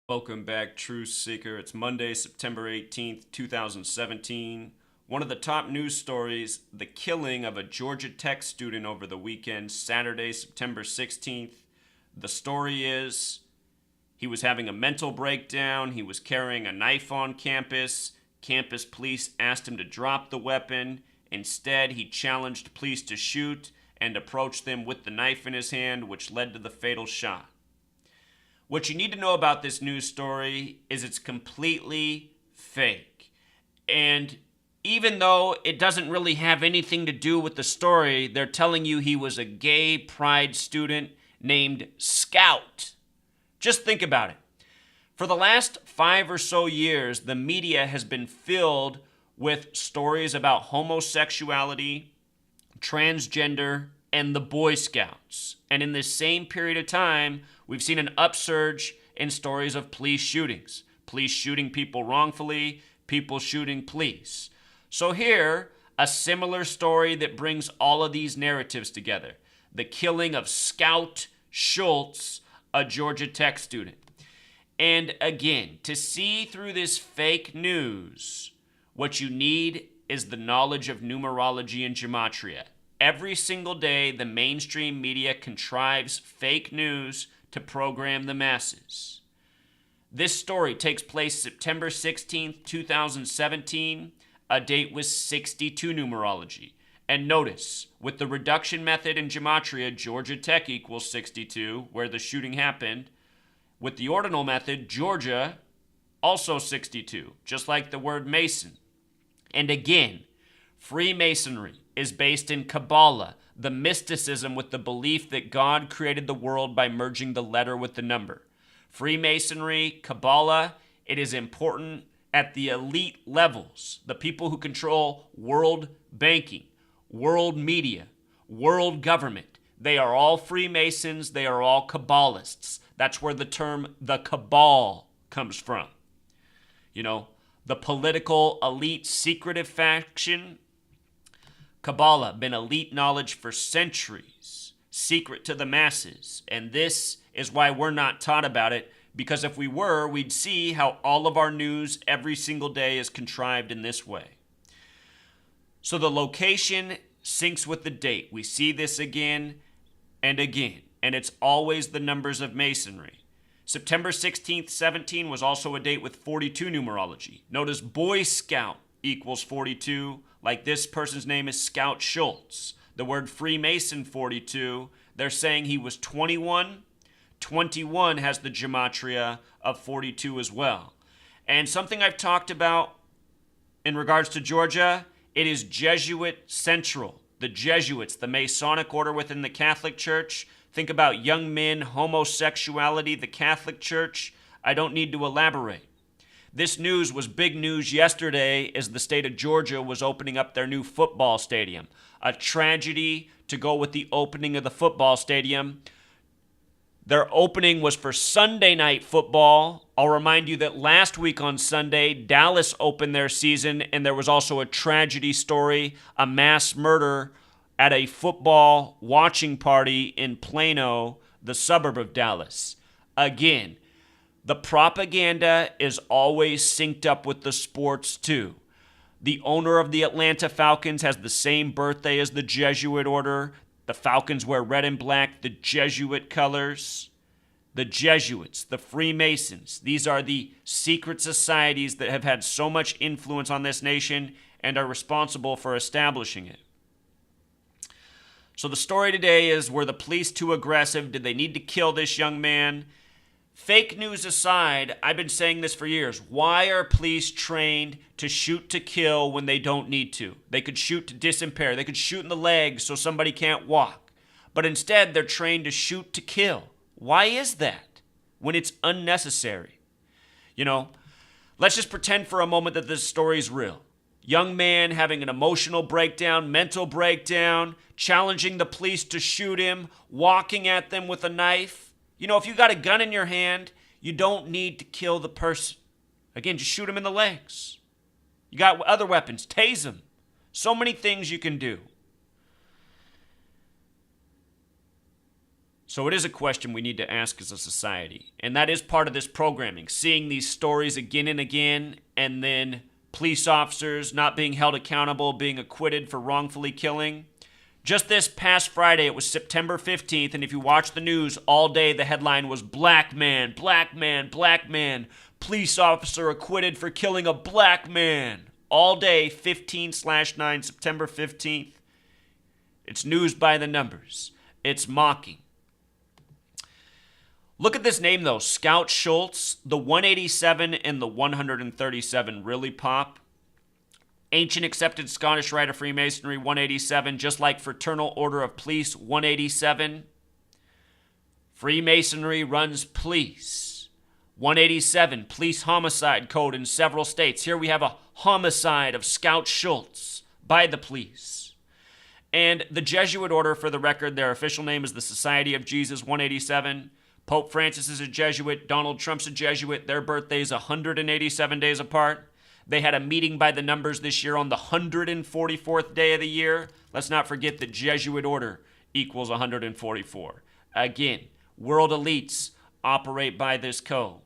Welcome back, Truth Seeker. It's Monday, September 18th, 2017. One of the top news stories, the killing of a Georgia Tech student over the weekend, Saturday, September 16th. The story is he was having a mental breakdown. He was carrying a knife on campus. Campus police asked him to drop the weapon. Instead, he challenged police to shoot and approached them with the knife in his hand, which led to the fatal shot. What you need to know about this news story is it's completely fake. And even though it doesn't really have anything to do with the story, they're telling you he was a gay pride student named Scout. Just think about it. For the last 5 or so years, the media has been filled with stories about homosexuality, transgender, and the Boy Scouts. And in this same period of time, we've seen an upsurge in stories of police shootings. Police shooting people wrongfully, people shooting police. So here, a similar story that brings all of these narratives together. The killing of Scout Schultz, a Georgia Tech student. And again, to see through this fake news, what you need is the knowledge of numerology and gematria. Every single day, the mainstream media contrives fake news to program the masses. This story takes place September 16th, 2017, a date with 62 numerology. And notice, with the reduction method in gematria, Georgia Tech equals 62, where the shooting happened. With the ordinal method, Georgia, also 62, just like the word Mason. And again, Freemasonry is based in Kabbalah, the mysticism with the belief that God created the world by merging the letter with the number. Freemasonry, Kabbalah, it is important at the elite levels, the people who control world banking, world media, world government. They are all Freemasons, they are all Kabbalists. That's where the term the cabal comes from. You know, the political elite secretive faction, Kabbalah, been elite knowledge for centuries, secret to the masses. And this is why we're not taught about it, because if we were, we'd see how all of our news every single day is contrived in this way. So the location syncs with the date. We see this again and again, and it's always the numbers of Masonry. September 16th, 17 was also a date with 42 numerology. Notice Boy Scout equals 42, like this person's name is Scout Schultz. The word Freemason 42, they're saying he was 21. 21 has the gematria of 42 as well. And something I've talked about in regards to Georgia, it is Jesuit Central. The Jesuits, the Masonic order within the Catholic Church. Think about young men, homosexuality, the Catholic Church. I don't need to elaborate. This news was big news yesterday as the state of Georgia was opening up their new football stadium. A tragedy to go with the opening of the football stadium. Their opening was for Sunday night football. I'll remind you that last week on Sunday, Dallas opened their season, and there was also a tragedy story, a mass murder at a football watching party in Plano, the suburb of Dallas. Again, the propaganda is always synced up with the sports too. The owner of the Atlanta Falcons has the same birthday as the Jesuit order. The Falcons wear red and black, the Jesuit colors. The Jesuits, the Freemasons, these are the secret societies that have had so much influence on this nation and are responsible for establishing it. So the story today is, were the police too aggressive? Did they need to kill this young man? Fake news aside, I've been saying this for years. Why are police trained to shoot to kill when they don't need to? They could shoot to disimpair. They could shoot in the legs so somebody can't walk. But instead, they're trained to shoot to kill. Why is that when it's unnecessary? You know, let's just pretend for a moment that this story's real. Young man having an emotional breakdown, mental breakdown, challenging the police to shoot him, walking at them with a knife. You know, if you got a gun in your hand, you don't need to kill the person. Again, just shoot him in the legs. You got other weapons, tase him. So many things you can do. So it is a question we need to ask as a society. And that is part of this programming, seeing these stories again and again, and then police officers not being held accountable, being acquitted for wrongfully killing. Just this past Friday, it was September 15th, and if you watch the news all day, the headline was Black Man, Black Man, Black Man. Police officer acquitted for killing a black man. All day, 15/9, September 15th. It's news by the numbers. It's mocking. Look at this name, though. Scout Schultz. The 187 and the 137 really pop. Ancient accepted Scottish Rite of Freemasonry, 187, just like Fraternal Order of Police, 187. Freemasonry runs police. 187, police homicide code in several states. Here we have a homicide of Scout Schultz by the police. And the Jesuit order, for the record, their official name is the Society of Jesus, 187. Pope Francis is a Jesuit. Donald Trump's a Jesuit. Their birthdays 187 days apart. They had a meeting by the numbers this year on the 144th day of the year. Let's not forget the Jesuit order equals 144. Again, world elites operate by this code.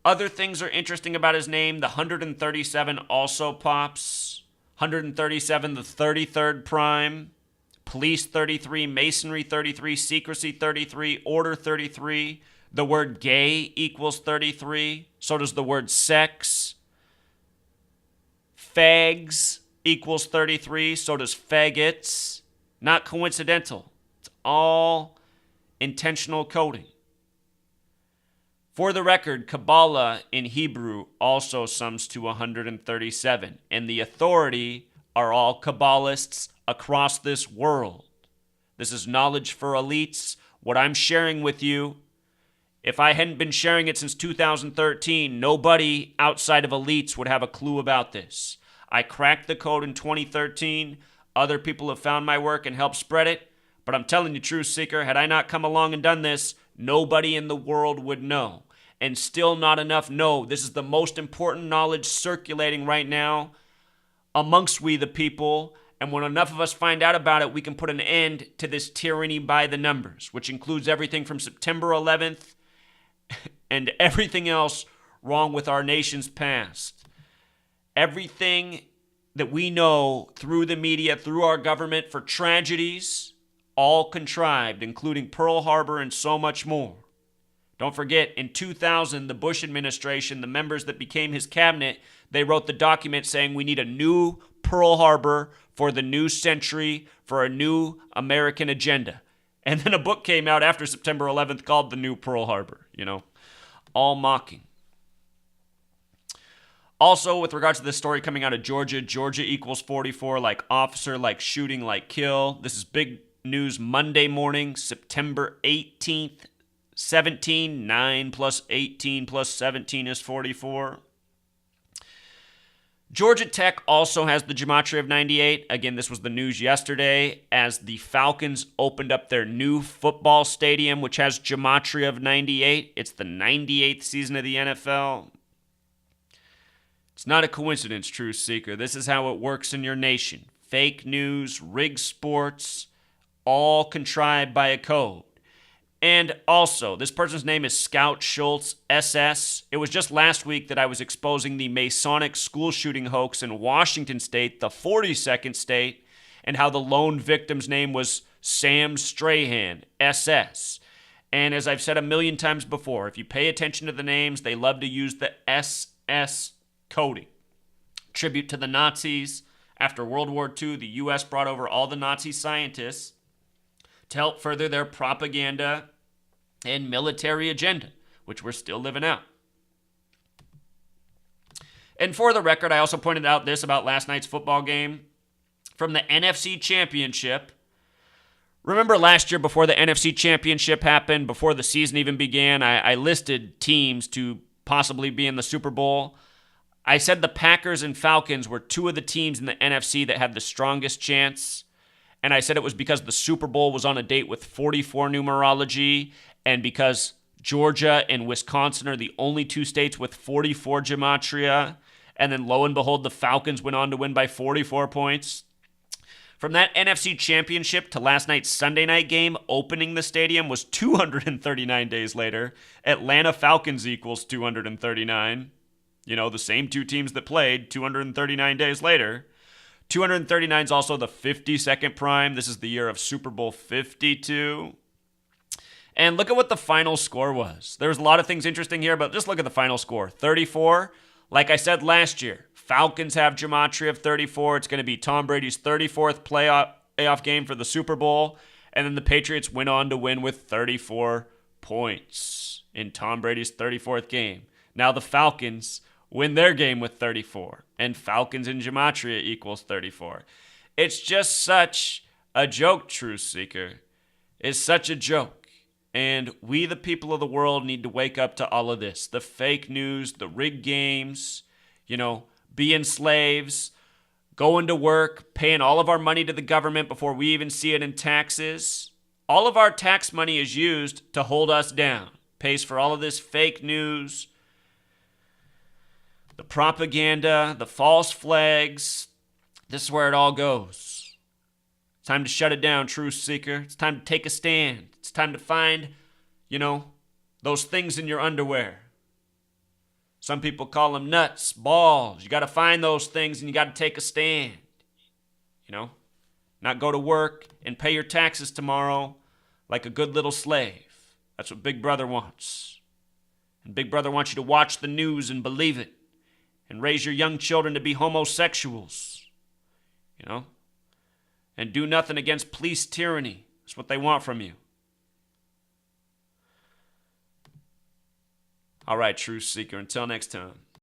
Other things are interesting about his name. The 137 also pops. 137, the 33rd prime. Police 33, Masonry 33, Secrecy 33, Order 33. The word gay equals 33. So does the word sex. Fags equals 33. So does faggots. Not coincidental. It's all intentional coding. For the record, Kabbalah in Hebrew also sums to 137. And the authority are all Kabbalists across this world. This is knowledge for elites. What I'm sharing with you, if I hadn't been sharing it since 2013, nobody outside of elites would have a clue about this. I cracked the code in 2013. Other people have found my work and helped spread it. But I'm telling you, Truth Seeker, had I not come along and done this, nobody in the world would know. And still not enough know. This is the most important knowledge circulating right now amongst we the people. And when enough of us find out about it, we can put an end to this tyranny by the numbers, which includes everything from September 11th and everything else wrong with our nation's past. Everything that we know through the media, through our government for tragedies, all contrived, including Pearl Harbor and so much more. Don't forget, in 2000, the Bush administration, the members that became his cabinet, they wrote the document saying we need a new Pearl Harbor for the new century, for a new American agenda. And then a book came out after September 11th called The New Pearl Harbor, all mocking. Also, with regards to this story coming out of Georgia, Georgia equals 44, like officer, like shooting, like kill. This is big news Monday morning, September 18th, 17, 9 plus 18 plus 17 is 44. Georgia Tech also has the gematria of 98. Again, this was the news yesterday as the Falcons opened up their new football stadium, which has gematria of 98. It's the 98th season of the NFL. It's not a coincidence, Truth Seeker. This is how it works in your nation. Fake news, rigged sports, all contrived by a code. And also, this person's name is Scout Schultz, SS. It was just last week that I was exposing the Masonic school shooting hoax in Washington State, the 42nd state, and how the lone victim's name was Sam Strahan, SS. And as I've said a million times before, if you pay attention to the names, they love to use the SS coding. Tribute to the Nazis. After World War II, the U.S. brought over all the Nazi scientists to help further their propaganda and military agenda, which we're still living out. And for the record, I also pointed out this about last night's football game. From the NFC Championship, remember last year before the NFC Championship happened, before the season even began, I listed teams to possibly be in the Super Bowl. I said the Packers and Falcons were two of the teams in the NFC that had the strongest chance. And I said it was because the Super Bowl was on a date with 44 numerology, and because Georgia and Wisconsin are the only two states with 44 gematria. And then lo and behold, the Falcons went on to win by 44 points. from that NFC Championship to last night's Sunday night game opening the stadium was 239 days later. Atlanta Falcons equals 239. You know, the same two teams that played 239 days later. 239 is also the 52nd prime. This is the year of Super Bowl 52. And look at what the final score was. There's a lot of things interesting here, but just look at the final score. 34. Like I said last year, Falcons have gematria of 34. It's going to be Tom Brady's 34th playoff game for the Super Bowl. And then the Patriots went on to win with 34 points in Tom Brady's 34th game. Now the Falcons win their game with 34. And Falcons in gematria equals 34. It's just such a joke, Truth Seeker. It's such a joke. And we, the people of the world, need to wake up to all of this. The fake news, the rigged games, being slaves, going to work, paying all of our money to the government before we even see it in taxes. All of our tax money is used to hold us down. Pays for all of this fake news, the propaganda, the false flags. This is where it all goes. It's time to shut it down, Truth Seeker. It's time to take a stand. It's time to find, those things in your underwear. Some people call them nuts, balls. You got to find those things and you got to take a stand. Not go to work and pay your taxes tomorrow like a good little slave. That's what Big Brother wants. And Big Brother wants you to watch the news and believe it and raise your young children to be homosexuals, and do nothing against police tyranny. That's what they want from you. All right, Truth Seeker, until next time.